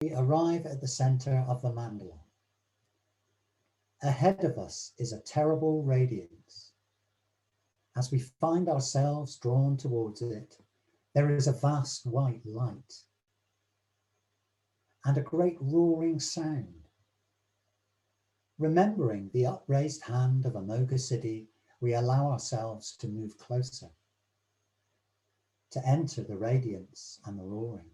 we arrive at the center of the mandala. Ahead of us is a terrible radiance. As we find ourselves drawn towards it, there is a vast white light and a great roaring sound. Remembering the upraised hand of Amoga Siddhi, we allow ourselves to move closer, to enter the radiance and the roaring.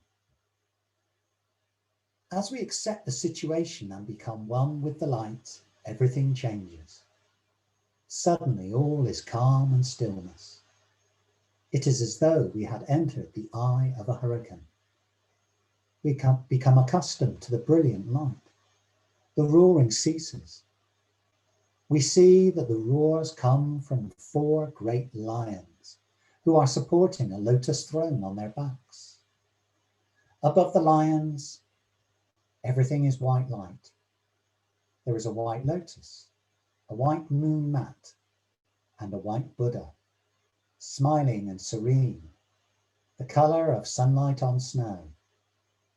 As we accept the situation and become one with the light, everything changes. Suddenly all is calm and stillness. It is as though we had entered the eye of a hurricane. We become accustomed to the brilliant light. The roaring ceases. We see that the roars come from 4 great lions who are supporting a lotus throne on their backs. Above the lions, everything is white light. There is a white lotus, a white moon mat, and a white Buddha, smiling and serene, the colour of sunlight on snow,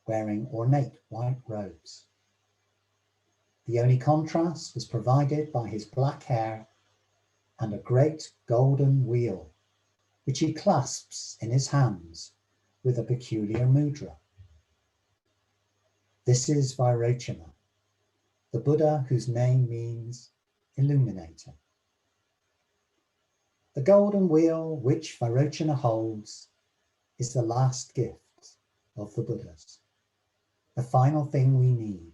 wearing ornate white robes. The only contrast is provided by his black hair and a great golden wheel, which he clasps in his hands with a peculiar mudra. This is Vairocana, the Buddha whose name means illuminator. The golden wheel which Vairocana holds is the last gift of the Buddhas, the final thing we need.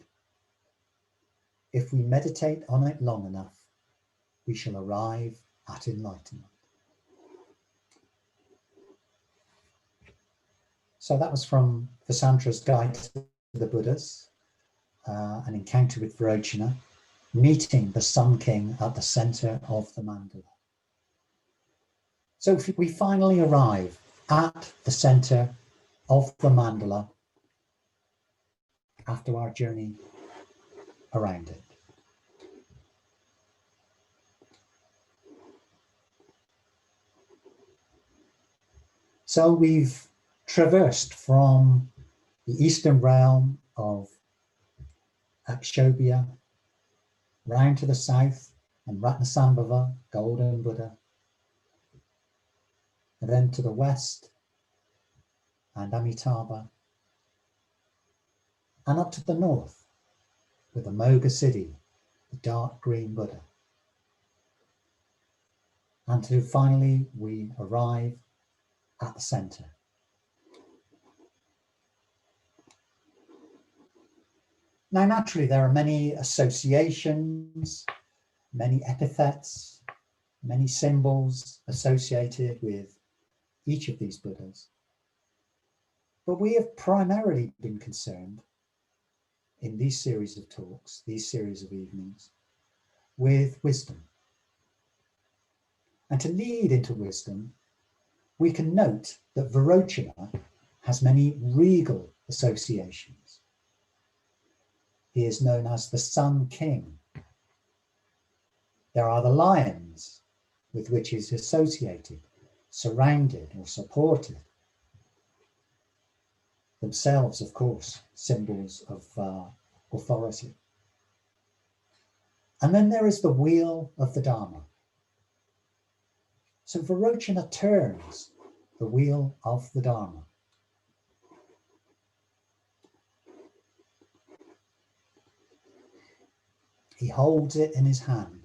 If we meditate on it long enough, we shall arrive at enlightenment. So that was from Vasantra's Guide to the Buddhas, an encounter with Vairocana, meeting the Sun King at the center of the mandala. So we finally arrive at the center of the mandala after our journey around it. So we've traversed from the eastern realm of Akshobhya round to the south and Ratnasambhava, Golden Buddha, and then to the west and Amitabha, and up to the north with Amoga Siddhi, the dark green Buddha. Until finally we arrive at the center. Now, naturally, there are many associations, many epithets, many symbols associated with each of these Buddhas. But we have primarily been concerned in these series of talks, these series of evenings, with wisdom. And to lead into wisdom, we can note that Vairocana has many regal associations. He is known as the Sun King. There are the lions with which he is associated, surrounded or supported. Themselves, of course, symbols of authority. And then there is the wheel of the Dharma. So Vairocana turns the wheel of the Dharma. He holds it in his hand.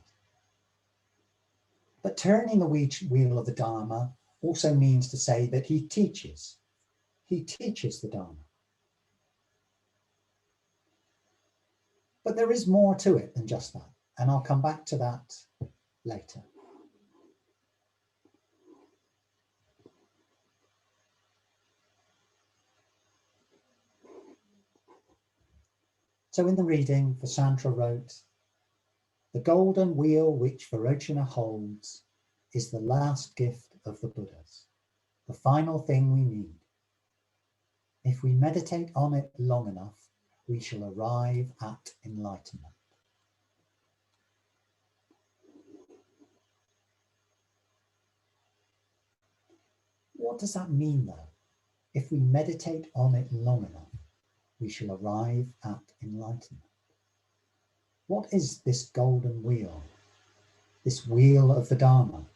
But turning the wheel of the Dharma also means to say that he teaches. He teaches the Dharma. But there is more to it than just that, and I'll come back to that later. So in the reading, Vasantra wrote, "The golden wheel which Vairocana holds is the last gift of the Buddhas, the final thing we need. If we meditate on it long enough, we shall arrive at enlightenment." What does that mean, though? If we meditate on it long enough? we shall arrive at enlightenment. What is this golden wheel? This wheel of the Dharma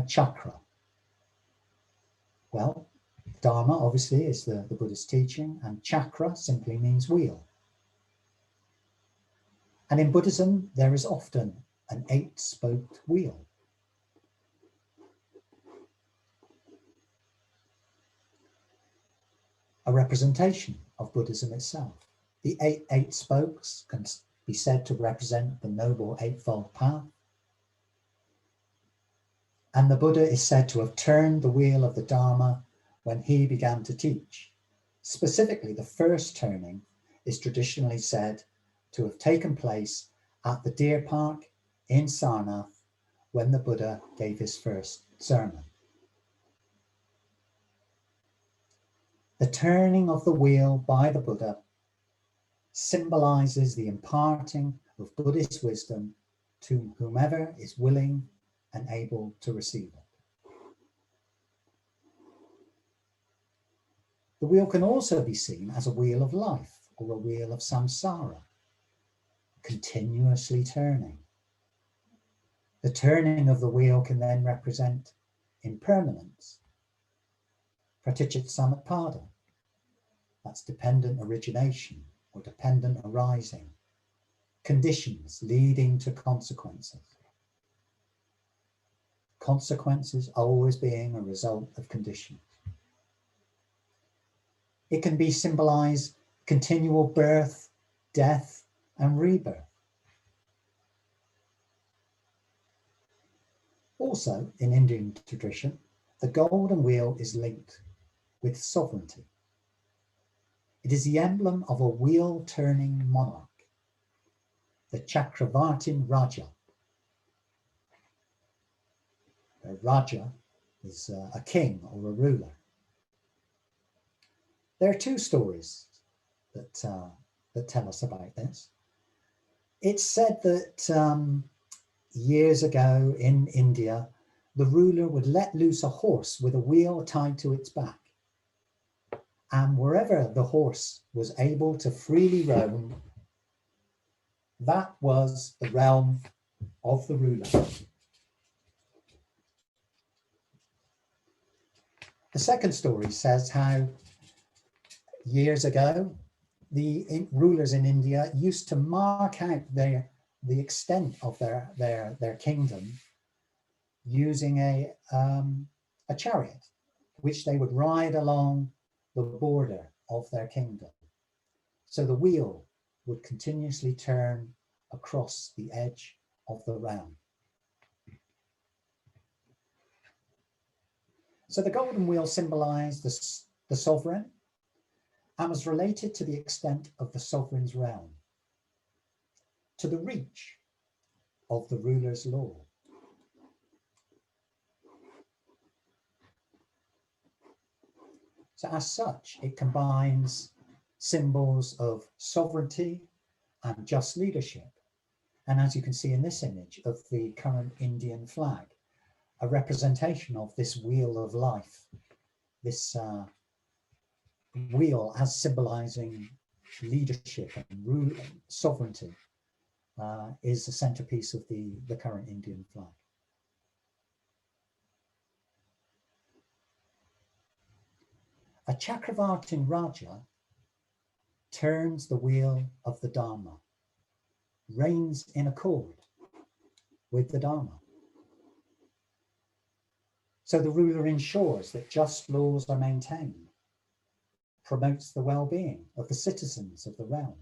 chakra? Well, Dharma obviously is the Buddha's teaching, and chakra simply means wheel. And in Buddhism, there is often an 8-spoked wheel. A representation of Buddhism itself. The eight spokes can be said to represent the Noble Eightfold Path. And the Buddha is said to have turned the wheel of the Dharma when he began to teach. Specifically, the first turning is traditionally said to have taken place at the deer park in Sarnath when the Buddha gave his first sermon. The turning of the wheel by the Buddha symbolizes the imparting of Buddhist wisdom to whomever is willing and able to receive it. The wheel can also be seen as a wheel of life or a wheel of samsara, continuously turning. The turning of the wheel can then represent impermanence, praticca-samutpada, that's dependent origination or dependent arising, conditions leading to consequences. Consequences always being a result of conditions. It can be symbolized continual birth, death, and rebirth. Also, in Indian tradition, the golden wheel is linked with sovereignty. It is the emblem of a wheel-turning monarch, the Chakravartin Raja. A Raja is a king or a ruler. There are two stories that tell us about this. It's said that years ago in India, the ruler would let loose a horse with a wheel tied to its back. And wherever the horse was able to freely roam, that was the realm of the ruler. The second story says how years ago, the rulers in India used to mark out the extent of their kingdom using a chariot, which they would ride along the border of their kingdom. So the wheel would continuously turn across the edge of the realm. So the golden wheel symbolized the sovereign and was related to the extent of the sovereign's realm, to the reach of the ruler's law. So as such, it combines symbols of sovereignty and just leadership. And as you can see in this image of the current Indian flag, a representation of this wheel of life, this wheel as symbolizing leadership and sovereignty is the centerpiece of the current Indian flag. A Chakravartin Raja turns the wheel of the Dharma, reigns in accord with the Dharma. So the ruler ensures that just laws are maintained, promotes the well-being of the citizens of the realm,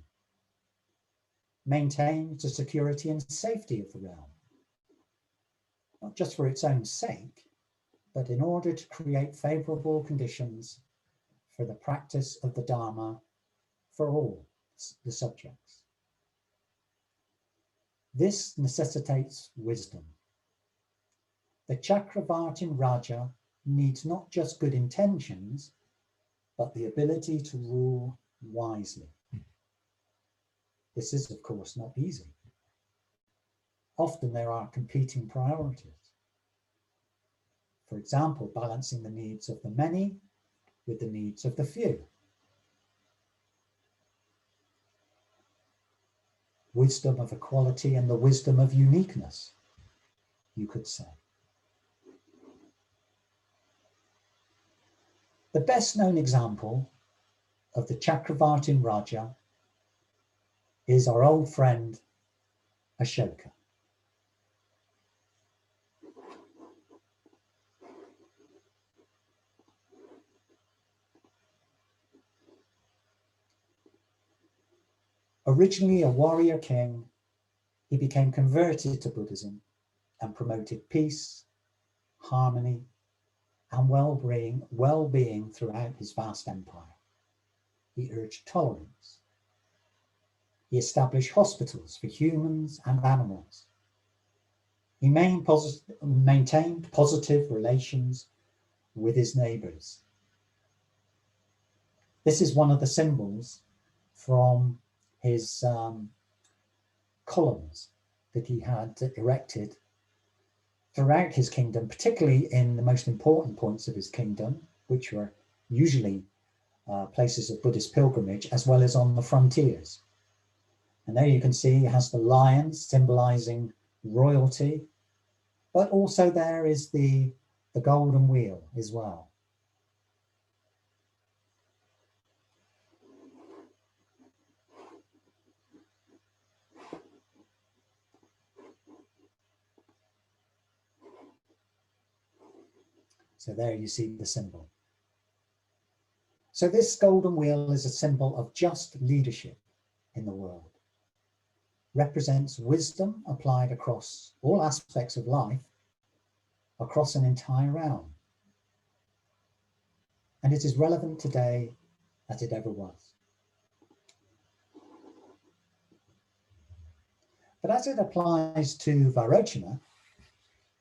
maintains the security and safety of the realm, not just for its own sake, but in order to create favorable conditions for the practice of the Dharma for all the subjects. This necessitates wisdom. The Chakravartin Raja needs not just good intentions, but the ability to rule wisely. This is, of course, not easy. Often there are competing priorities. For example, balancing the needs of the many with the needs of the few. wisdom of equality and the wisdom of uniqueness, you could say. The best known example of the Chakravartin Raja is our old friend Ashoka. Originally a warrior king, he became converted to Buddhism and promoted peace, harmony, and well-being throughout his vast empire. He urged tolerance. He established hospitals for humans and animals. He maintained positive relations with his neighbors. This is one of the symbols from his columns that he had erected throughout his kingdom, particularly in the most important points of his kingdom, which were usually places of Buddhist pilgrimage, as well as on the frontiers. And there you can see he has the lions symbolizing royalty, but also there is the golden wheel as well. So there you see the symbol. So this golden wheel is a symbol of just leadership in the world. Represents wisdom applied across all aspects of life, across an entire realm. And it is relevant today as it ever was. But as it applies to Vairocana,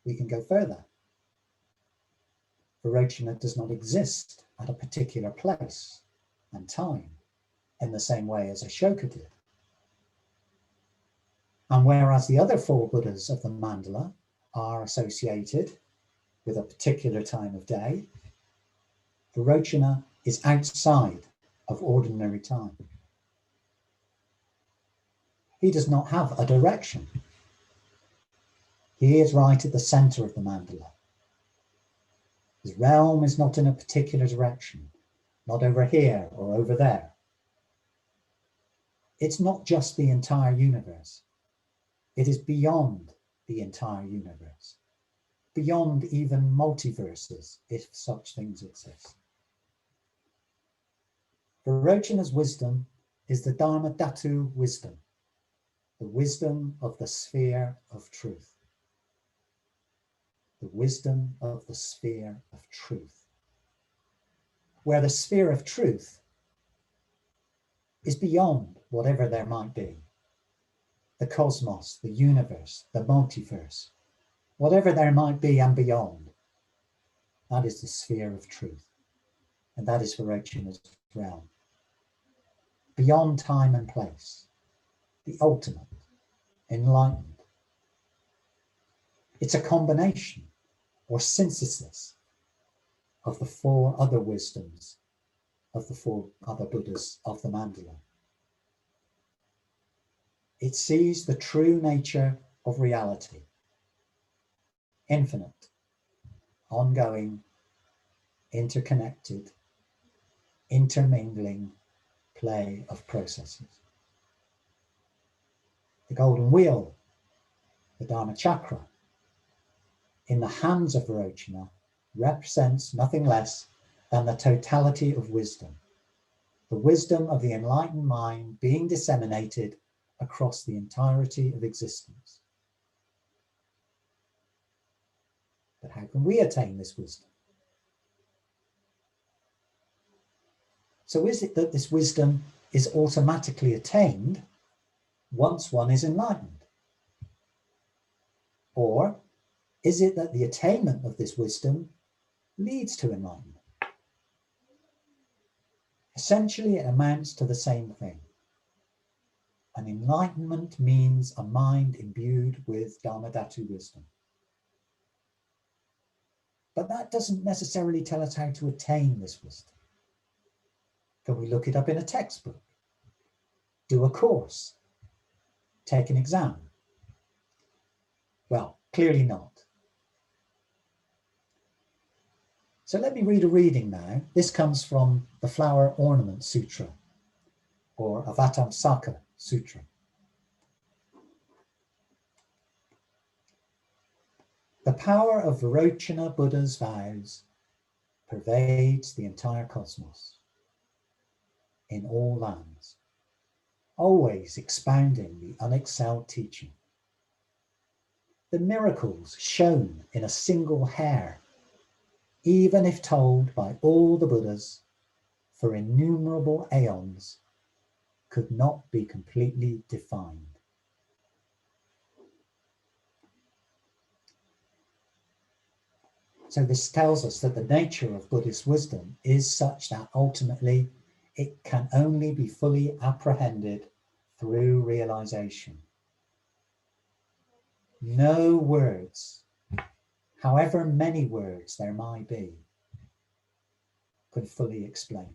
we can go further. Vairocana does not exist at a particular place and time in the same way as Ashoka did. And whereas the other four Buddhas of the mandala are associated with a particular time of day, Vairocana is outside of ordinary time. He does not have a direction. He is right at the center of the mandala. His realm is not in a particular direction, not over here or over there. It's not just the entire universe. It is beyond the entire universe, beyond even multiverses, if such things exist. Vairocana's wisdom is the Dharma Dhatu wisdom, the wisdom of the sphere of truth. The wisdom of the sphere of truth, where the sphere of truth is beyond whatever there might be. The cosmos, the universe, the multiverse, whatever there might be and beyond, that is the sphere of truth. And that is Vairocana's realm. Beyond time and place, the ultimate, enlightened. It's a combination or synthesis of the four other wisdoms of the four other Buddhas of the mandala. It sees the true nature of reality, infinite, ongoing, interconnected, intermingling play of processes. The golden wheel, the Dharma chakra, in the hands of Vairocana, represents nothing less than the totality of wisdom, the wisdom of the enlightened mind being disseminated across the entirety of existence. But how can we attain this wisdom? So is it that this wisdom is automatically attained once one is enlightened? Or is it that the attainment of this wisdom leads to enlightenment? Essentially, it amounts to the same thing. An enlightenment means a mind imbued with Dharma Dhatu wisdom. But that doesn't necessarily tell us how to attain this wisdom. Can we look it up in a textbook? Do a course? take an exam? Well, clearly not. So let me read a reading now. This comes from the Flower Ornament Sutra, or Avatamsaka Sutra. The power of Vairocana Buddha's vows pervades the entire cosmos, in all lands, always expounding the unexcelled teaching. The miracles shown in a single hair, even if told by all the Buddhas for innumerable aeons, could not be completely defined. So this tells us that the nature of Buddhist wisdom is such that ultimately it can only be fully apprehended through realization. No words, however many words there might be, could fully explain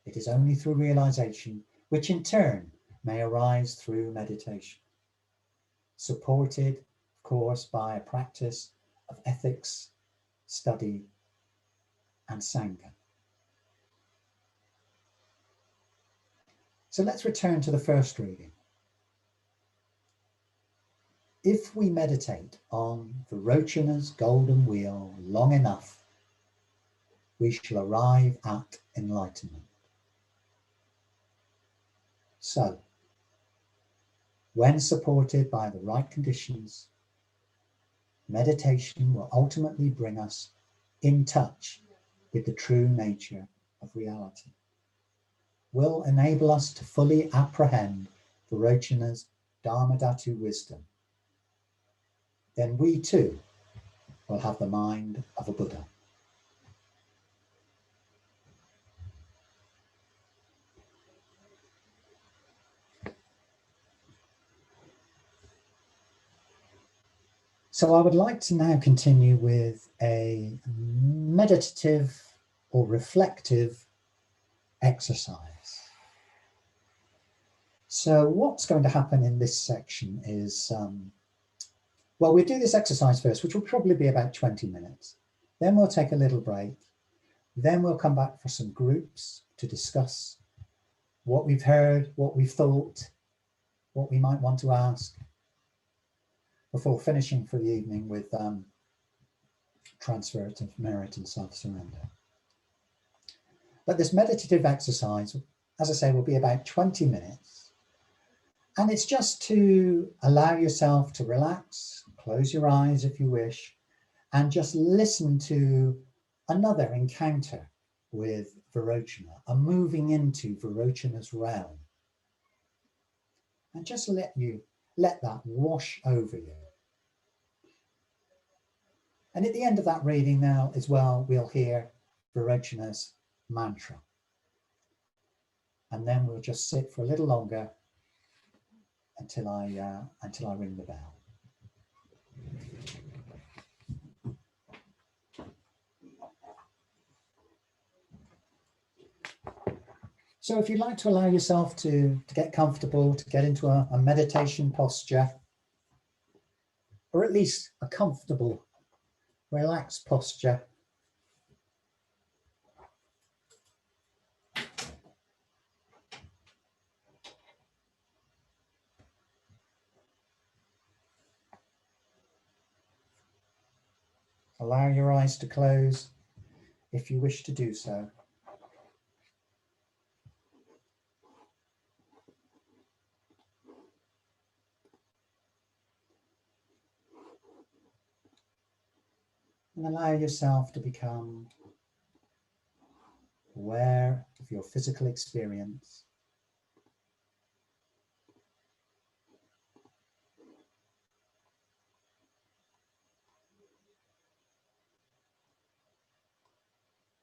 it. It is only through realization, which in turn may arise through meditation, supported, of course, by a practice of ethics, study, and Sangha. So let's return to the first reading. If we meditate on Vairocana's golden wheel long enough, we shall arrive at enlightenment. So, when supported by the right conditions, meditation will ultimately bring us in touch with the true nature of reality, will enable us to fully apprehend Vairocana's Dharma wisdom. Then we too will have the mind of a Buddha. So I would like to now continue with a meditative or reflective exercise. So what's going to happen in this section is, well, we'll do this exercise first, which will probably be about 20 minutes. Then we'll take a little break. Then we'll come back for some groups to discuss what we've heard, what we've thought, what we might want to ask, before finishing for the evening with transfer of merit and self-surrender. But this meditative exercise, as I say, will be about 20 minutes. And it's just to allow yourself to relax, close your eyes if you wish, and just listen to another encounter with Vairocana, a moving into Vairocana's realm. And just let that wash over you. And at the end of that reading now as well, we'll hear Vairocana's mantra. And then we'll just sit for a little longer until I ring the bell. So if you'd like to allow yourself to get comfortable, to get into a meditation posture, or at least a comfortable, relaxed posture, allow your eyes to close if you wish to do so. And allow yourself to become aware of your physical experience.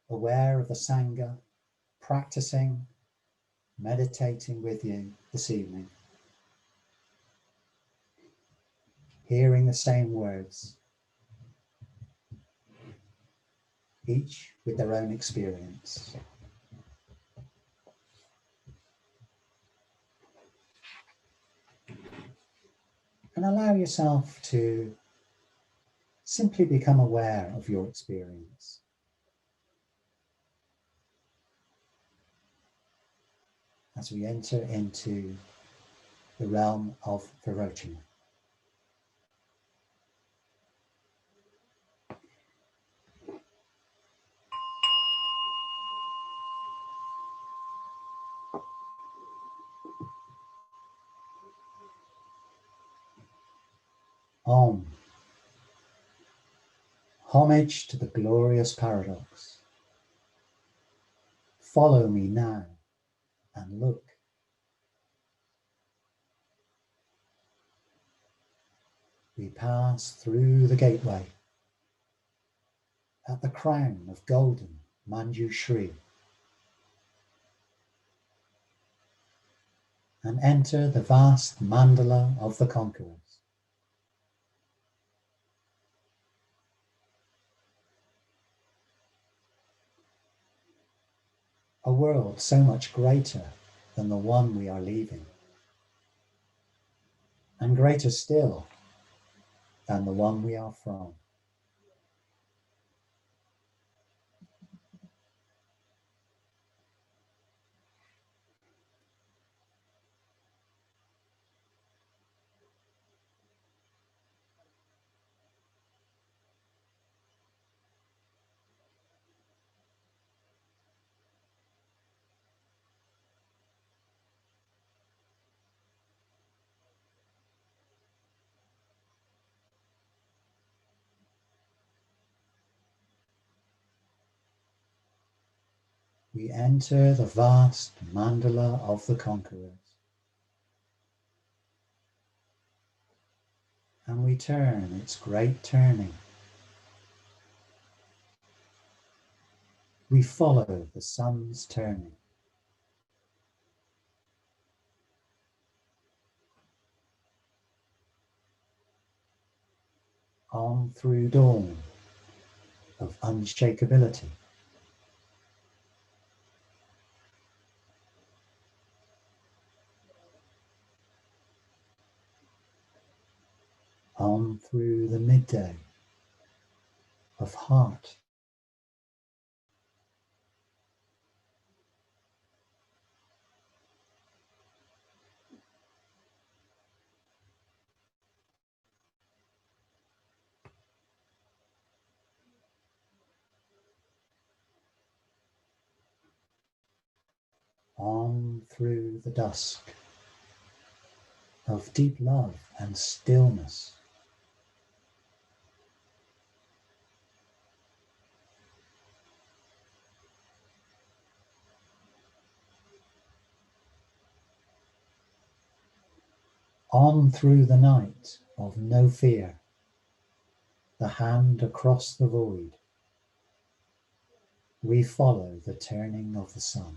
Aware of the Sangha, practicing, meditating with you this evening. Hearing the same words, each with their own experience. And allow yourself to simply become aware of your experience. As we enter into the realm of Vairocana. Om. Homage to the glorious paradox. Follow me now and look. We pass through the gateway at the crown of golden Manjushri and enter the vast mandala of the conquerors. A world so much greater than the one we are leaving, and greater still than the one we are from. We enter the vast mandala of the conquerors, and we turn its great turning. We follow the sun's turning. On through dawn of unshakability. On through the midday of heart. On through the dusk of deep love and stillness. On through the night of no fear, the hand across the void. We follow the turning of the sun.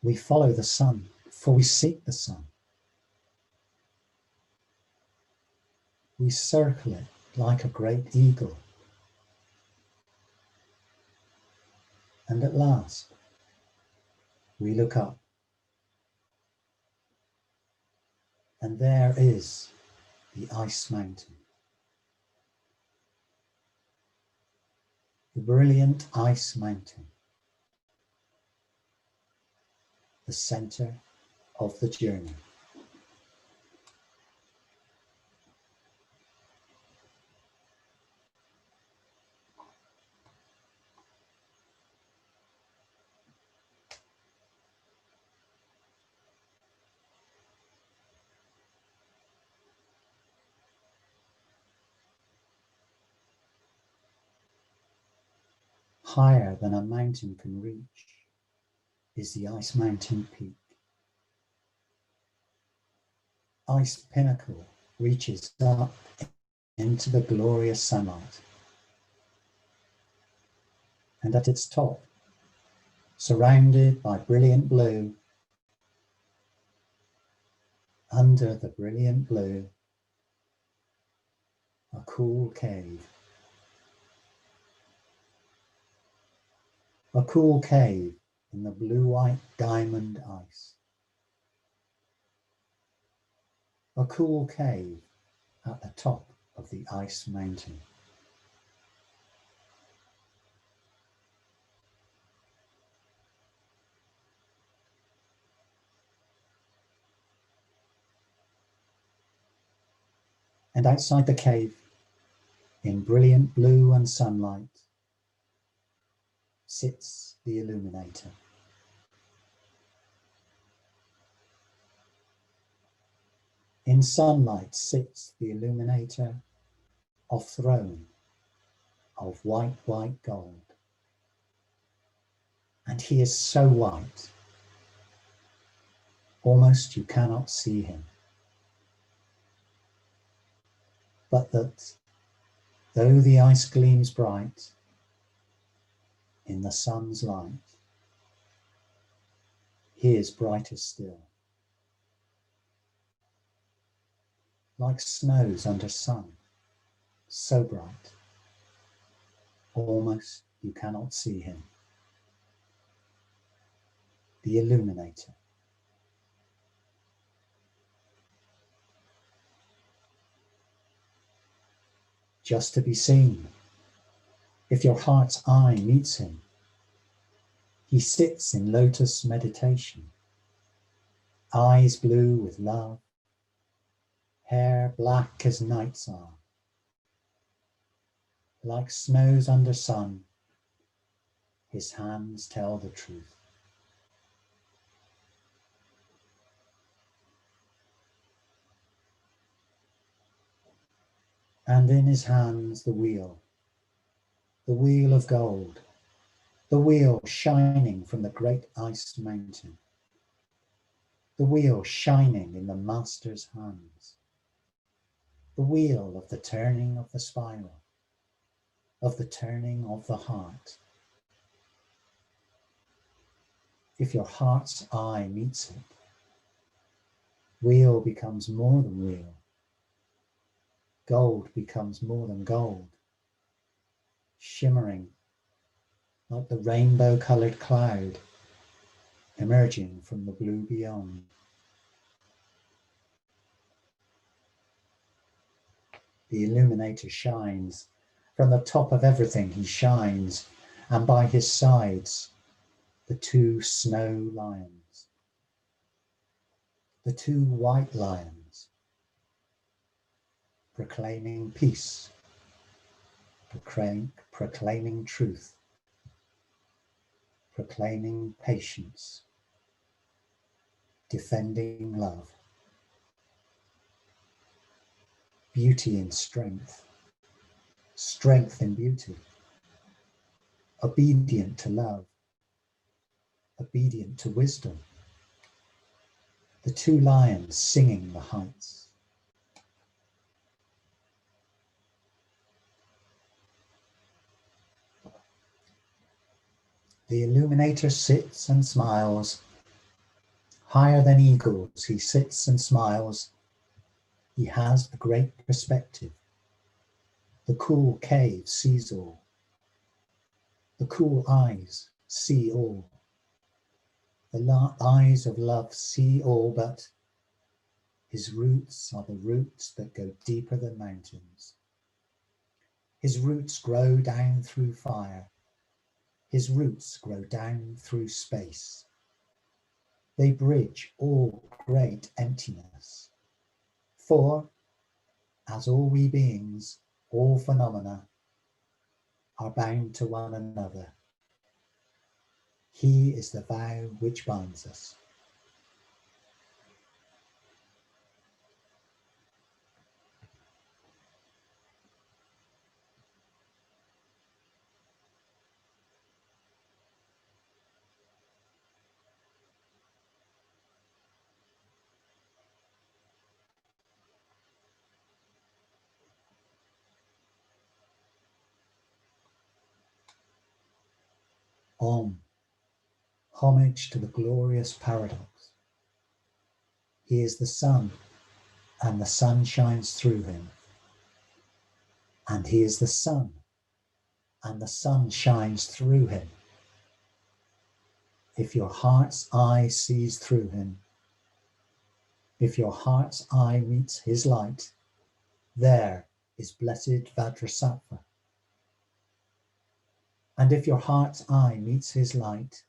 We follow the sun, for we seek the sun. We circle it like a great eagle. And at last, we look up. And there is the ice mountain. The brilliant ice mountain. The center of the journey. higher than a mountain can reach, is the ice mountain peak. Ice pinnacle reaches up into the glorious sunlight. And at its top, surrounded by brilliant blue, under the brilliant blue, a cool cave. A cool cave in the blue-white diamond ice. A cool cave at the top of the ice mountain. And outside the cave, in brilliant blue and sunlight, sits the illuminator. In sunlight sits the illuminator of throne of white, white gold. And he is so white, almost you cannot see him. But that, though the ice gleams bright in the sun's light, he is brighter still. Like snows under sun, so bright, almost you cannot see him. The illuminator. Just to be seen, if your heart's eye meets him, he sits in lotus meditation, eyes blue with love, hair black as nights are. Like snows under sun, his hands tell the truth. And in his hands the wheel of gold, the wheel shining from the great ice mountain, the wheel shining in the master's hands, the wheel of the turning of the spiral, of the turning of the heart. If your heart's eye meets it, wheel becomes more than wheel. Gold becomes more than gold, shimmering like the rainbow-colored cloud emerging from the blue beyond. The illuminator shines. From the top of everything he shines, and by his sides the two snow lions, the two white lions, proclaiming peace, proclaiming truth, proclaiming patience, defending love, beauty in strength, strength in beauty, obedient to love, obedient to wisdom, the two lions singing the heights. The illuminator sits and smiles. Higher than eagles, he sits and smiles. He has a great perspective. The cool cave sees all. The cool eyes see all. The eyes of love see all, but his roots are the roots that go deeper than mountains. His roots grow down through fire. His roots grow down through space. They bridge all great emptiness. For, as all we beings, all phenomena, are bound to one another, he is the vow which binds us. Om. Homage to the glorious paradox. He is the sun, and the sun shines through him. And he is the sun, and the sun shines through him. If your heart's eye sees through him, if your heart's eye meets his light, there is blessed Vajrasattva. And if your heart's eye meets his light,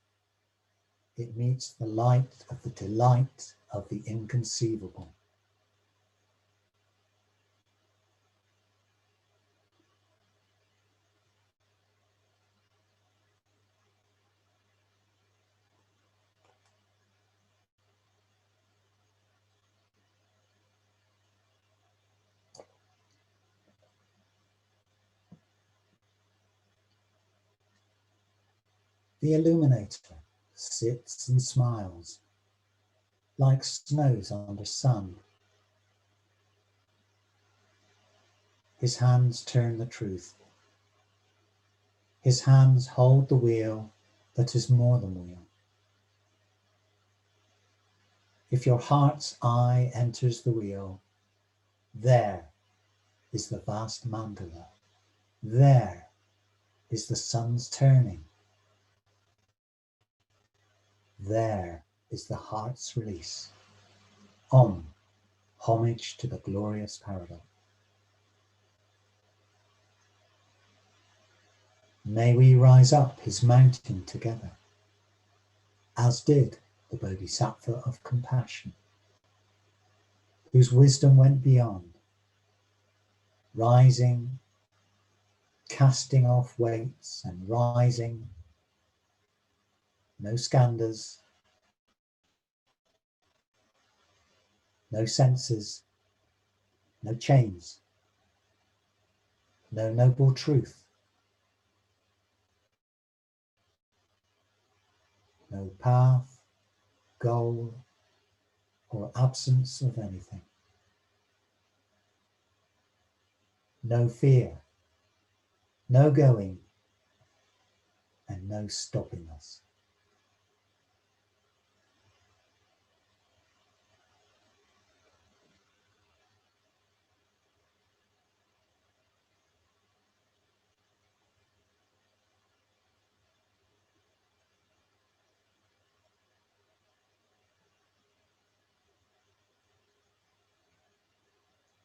it meets the light of the delight of the inconceivable. The illuminator sits and smiles like snows under sun. His hands turn the truth. His hands hold the wheel that is more than wheel. If your heart's eye enters the wheel, there is the vast mandala. There is the sun's turning. There is the heart's release. Om. Homage to the glorious paradox. May we rise up his mountain together, as did the Bodhisattva of compassion, whose wisdom went beyond, rising, casting off weights and rising, no skandhas, no senses, no chains, no noble truth, no path, goal, or absence of anything. No fear, no going, and no stopping us.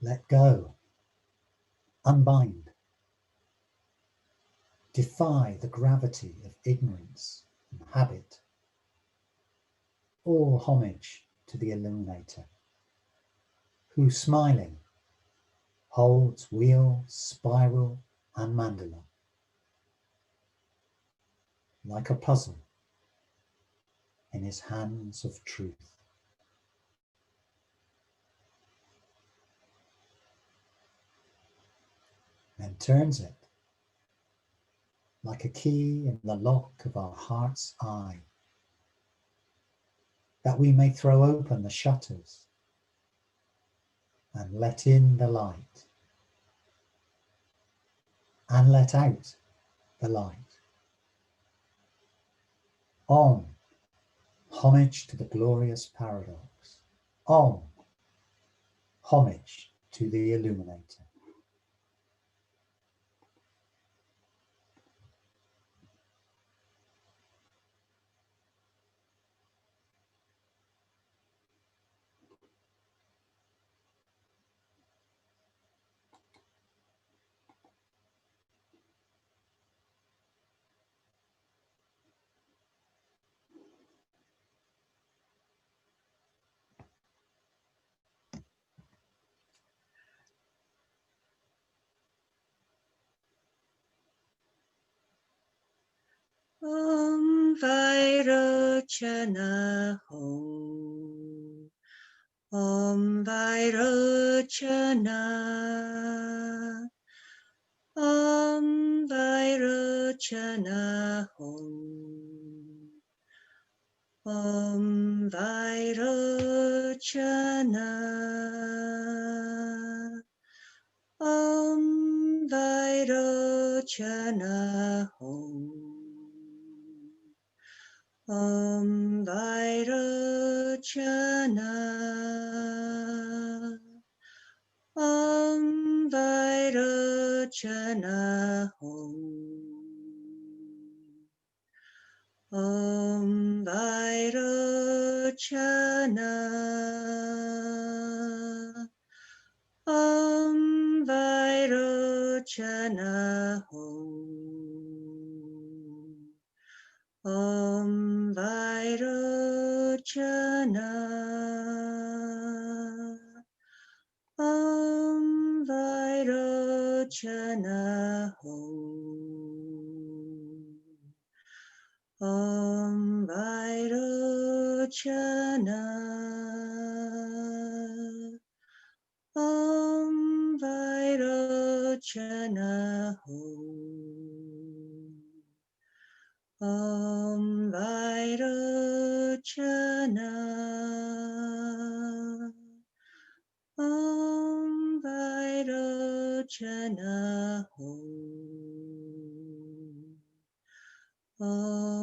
Let go, unbind, defy the gravity of ignorance and habit. All homage to the illuminator, who, smiling, holds wheel, spiral, and mandala like a puzzle in his hands of truth. And turns it like a key in the lock of our heart's eye, that we may throw open the shutters and let in the light, and let out the light. Om. Homage to the glorious paradox. Om. Homage to the illuminator. Om Vairocana Ho. Om Vairocana. Om Vairocana Ho. Om Vairocana. Om Vairocana Ho. Om Vairocana. Om Vairocana. Om Vairocana. Om Vairocana. Om Vairocana. Om Vairocana. Om Vairocana. Om Vairocana. Om Vairocana. Om Vairocana. Om